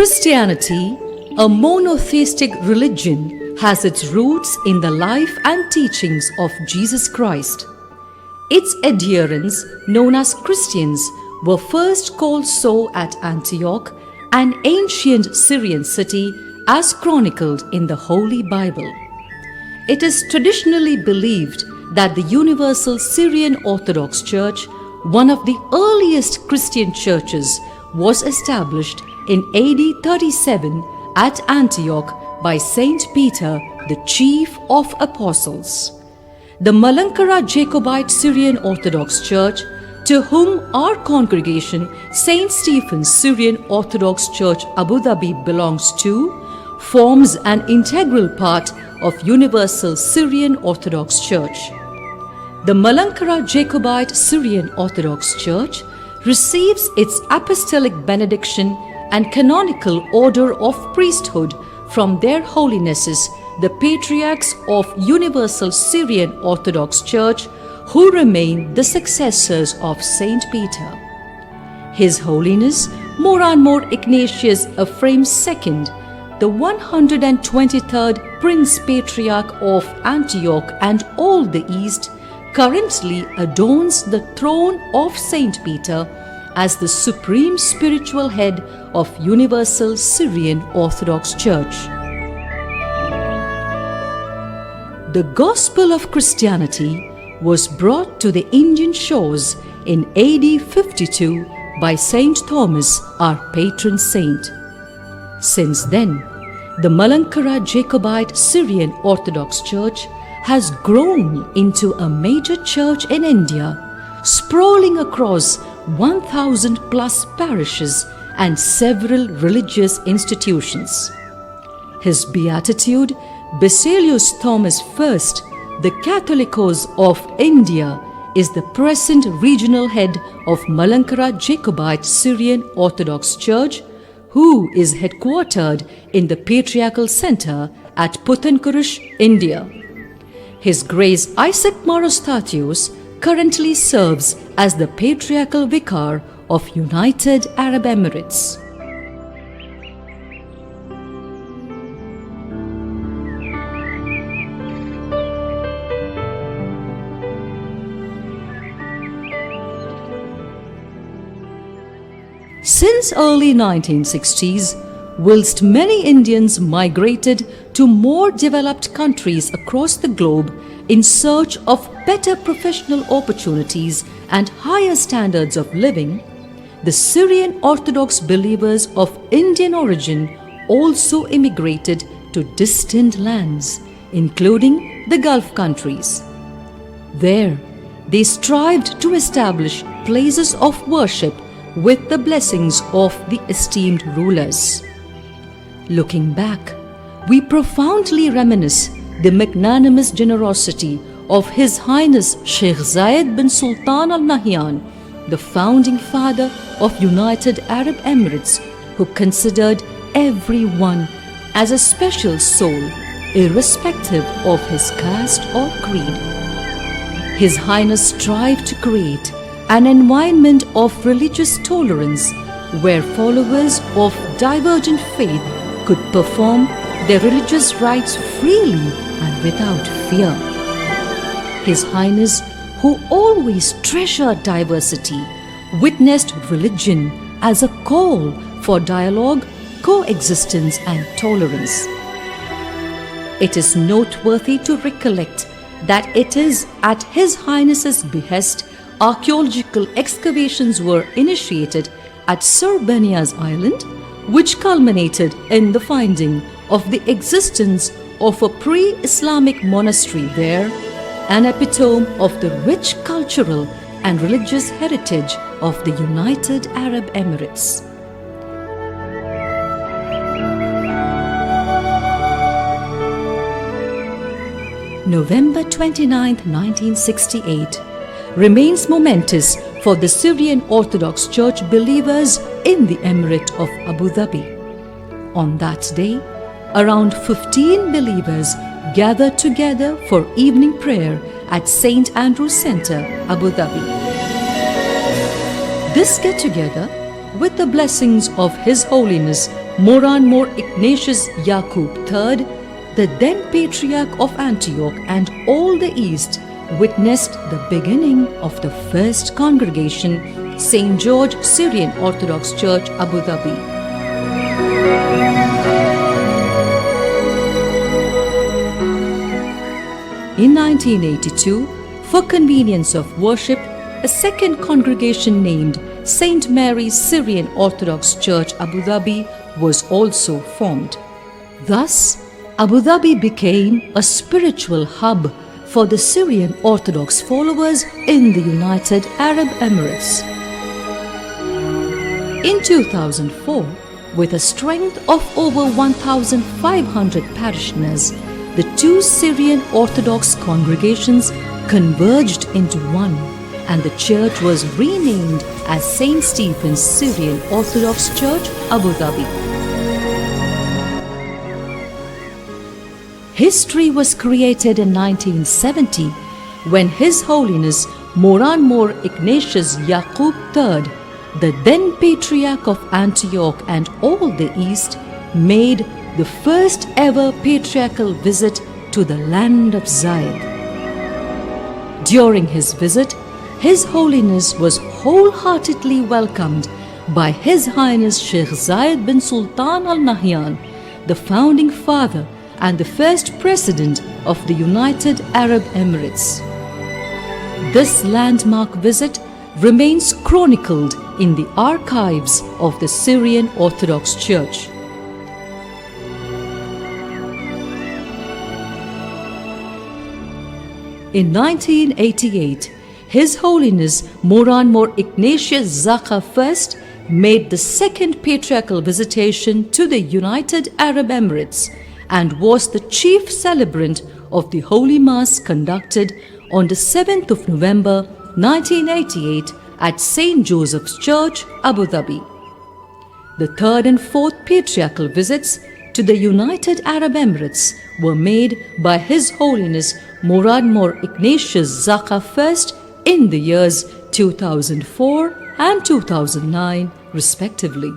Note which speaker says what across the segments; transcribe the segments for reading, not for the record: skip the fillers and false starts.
Speaker 1: Christianity, a monotheistic religion, has its roots in the life and teachings of Jesus Christ. Its adherents, known as Christians, were first called so at Antioch, an ancient Syrian city, as chronicled in the Holy Bible. It is traditionally believed that the Universal Syrian Orthodox Church, one of the earliest Christian churches, was established in AD 37 at Antioch by Saint Peter, the chief of apostles. The Malankara Jacobite Syrian Orthodox Church, to whom our congregation St. Stephen's Syrian Orthodox Church Abu Dhabi belongs to, forms an integral part of Universal Syrian Orthodox Church. The Malankara Jacobite Syrian Orthodox Church receives its apostolic benediction and canonical order of priesthood from their holinesses, the Patriarchs of Universal Syrian Orthodox Church, who remain the successors of Saint Peter. His Holiness Moran Ignatious Ephraim II, the 123rd Prince Patriarch of Antioch and all the East, currently adorns the throne of Saint Peter as the supreme spiritual head of Universal Syrian Orthodox Church. The gospel of Christianity was brought to the Indian shores in AD 52 by Saint Thomas, our patron saint. Since then, the Malankara Jacobite Syrian Orthodox Church has grown into a major church in India, sprawling across 1,000 plus parishes and several religious institutions. His Beatitude, Basilius Thomas I, the Catholicos of India, is the present regional head of Malankara Jacobite Syrian Orthodox Church, who is headquartered in the Patriarchal Center at Puthankurush, India. His Grace Isaac Marostatius currently serves as the Patriarchal Vicar of United Arab Emirates. Since early 1960s, whilst many Indians migrated to more developed countries across the globe in search of better professional opportunities and higher standards of living, the Syrian Orthodox believers of Indian origin also immigrated to distant lands, including the Gulf countries. There, they strived to establish places of worship with the blessings of the esteemed rulers. Looking back, we profoundly reminisce the magnanimous generosity of His Highness Sheikh Zayed bin Sultan Al Nahyan, the founding father of United Arab Emirates, who considered everyone as a special soul, irrespective of his caste or creed. His Highness strived to create an environment of religious tolerance where followers of divergent faith could perform their religious rites freely and without fear. His Highness, who always treasured diversity, witnessed religion as a call for dialogue, coexistence and tolerance. It is noteworthy to recollect that it is at His Highness's behest archaeological excavations were initiated at Sir Banias Island, which culminated in the finding of the existence of a pre-Islamic monastery there, an epitome of the rich cultural and religious heritage of the United Arab Emirates. November 29, 1968 remains momentous for the Syrian Orthodox Church believers in the Emirate of Abu Dhabi. On that day, around 15 believers gathered together for evening prayer at St. Andrew's Center, Abu Dhabi. This get-together with the blessings of His Holiness Moran Ignatious Yacub III, the then Patriarch of Antioch and all the East, witnessed the beginning of the first congregation, St. George Syrian Orthodox Church, Abu Dhabi. In 1982, for convenience of worship, a second congregation named St. Mary's Syrian Orthodox Church, Abu Dhabi, was also formed. Thus, Abu Dhabi became a spiritual hub for the Syrian Orthodox followers in the United Arab Emirates. In 2004, with a strength of over 1,500 parishioners, the two Syrian Orthodox congregations converged into one, and the church was renamed as St. Stephen's Syrian Orthodox Church, Abu Dhabi. History was created in 1970 when His Holiness Moran Ignatious Yacub III, the then Patriarch of Antioch and all the East, made the first ever patriarchal visit to the land of Zayed. During his visit, His Holiness was wholeheartedly welcomed by His Highness Sheikh Zayed bin Sultan Al Nahyan, the founding father and the first president of the United Arab Emirates. This landmark visit remains chronicled in the archives of the Syrian Orthodox Church. In 1988, His Holiness Moran Ignatius Yacub I made the second patriarchal visitation to the United Arab Emirates and was the chief celebrant of the Holy Mass conducted on the 7th of November 1988 at St. Joseph's Church, Abu Dhabi. The third and fourth patriarchal visits to the United Arab Emirates were made by His Holiness Moran Ignatius Yacub I in the years 2004 and 2009 respectively.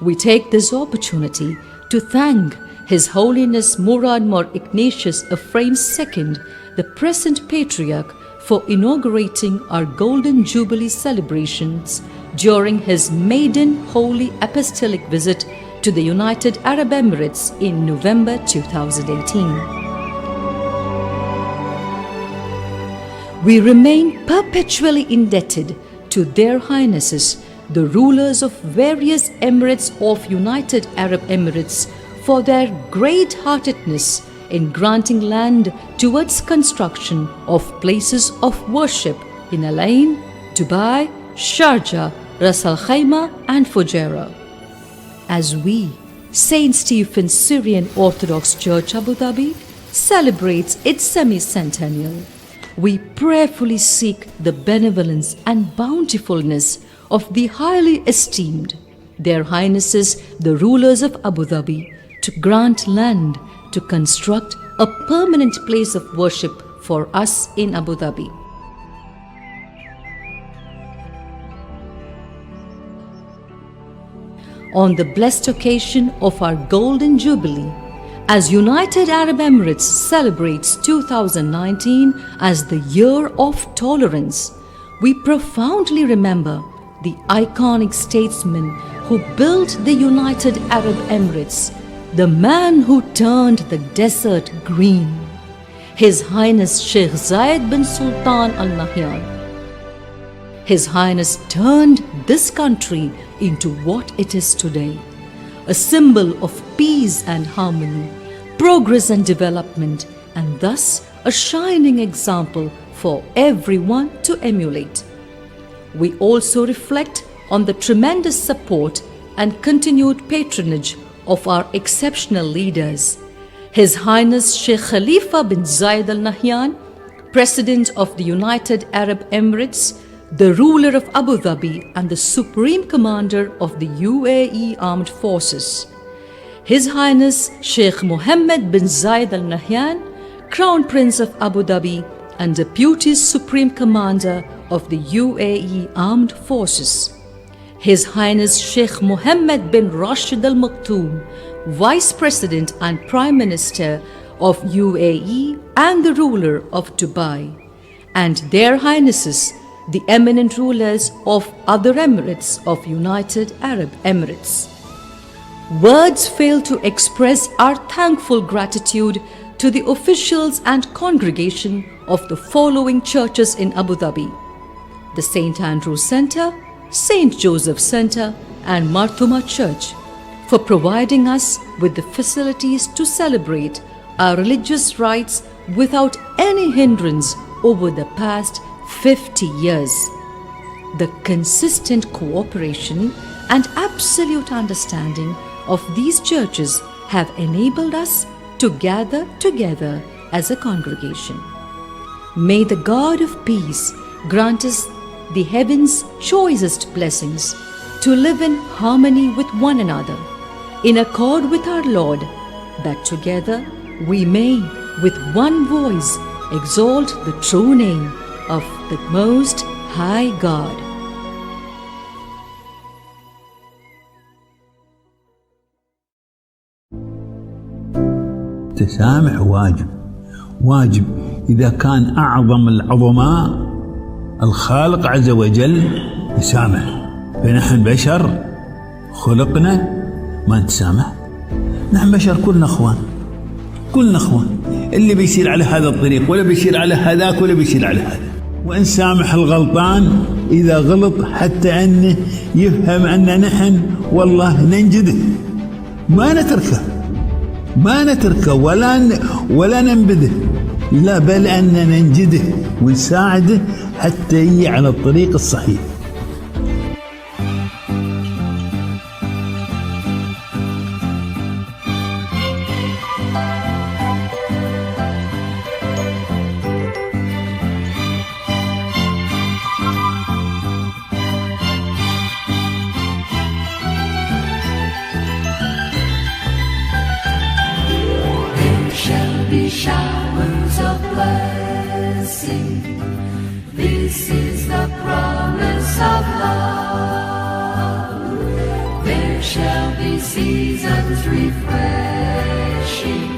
Speaker 1: We take this opportunity to thank His Holiness Moran Ignatius Ephraim II, the present Patriarch, for inaugurating our Golden Jubilee celebrations during his maiden Holy Apostolic visit to the United Arab Emirates in November 2018. We remain perpetually indebted to Their Highnesses, the rulers of various Emirates of United Arab Emirates, for their great-heartedness in granting land towards construction of places of worship in Al Ain, Dubai, Sharjah, Ras Al Khaimah and Fujairah. As we, St. Stephen's Syrian Orthodox Church Abu Dhabi, celebrates its semi-centennial, we prayerfully seek the benevolence and bountifulness of the highly esteemed Their Highnesses the rulers of Abu Dhabi to grant land to construct a permanent place of worship for us in Abu Dhabi. On the blessed occasion of our Golden Jubilee, as United Arab Emirates celebrates 2019 as the Year of Tolerance, we profoundly remember the iconic statesman who built the United Arab Emirates, the man who turned the desert green, His Highness Sheikh Zayed bin Sultan Al Nahyan. His Highness turned this country into what it is today, a symbol of peace and harmony, progress and development, and thus a shining example for everyone to emulate. We also reflect on the tremendous support and continued patronage of our exceptional leaders, His Highness Sheikh Khalifa bin Zayed Al Nahyan, President of the United Arab Emirates, the ruler of Abu Dhabi and the Supreme Commander of the UAE Armed Forces, His Highness Sheikh Mohammed bin Zayed Al Nahyan, Crown Prince of Abu Dhabi and Deputy Supreme Commander of the UAE Armed Forces, His Highness Sheikh Mohammed bin Rashid Al Maktoum, Vice President and Prime Minister of UAE and the ruler of Dubai, and their Highnesses, the eminent rulers of other Emirates of United Arab Emirates. Words fail to express our thankful gratitude to the officials and congregation of the following churches in Abu Dhabi: the St. Andrews Center, St. Joseph Center, and Marthuma Church, for providing us with the facilities to celebrate our religious rites without any hindrance over the past 50 years. The consistent cooperation and absolute understanding of these churches have enabled us to gather together as a congregation. May the God of peace grant us the heaven's choicest blessings to live in harmony with one another, in accord with our Lord, that together we may, with one voice, exalt the true name of the Most High God.
Speaker 2: التسامح واجب إذا كان أعظم العظماء الخالق عز وجل يسامح، فنحن بشر خلقنا ما نتسامح. نحن بشر كلنا اخوان، اللي بيصير على هذا الطريق ولا بيصير على هذاك ولا بيصير على هذا، وان سامح الغلطان اذا غلط حتى انه يفهم ان نحن والله ننجده، ما نتركه ولا ننبذه، لا بل ان ننجده ونساعده حتى يجي على الطريق الصحيح.
Speaker 3: Showers of blessing, this is the promise of love. There shall be seasons refreshing,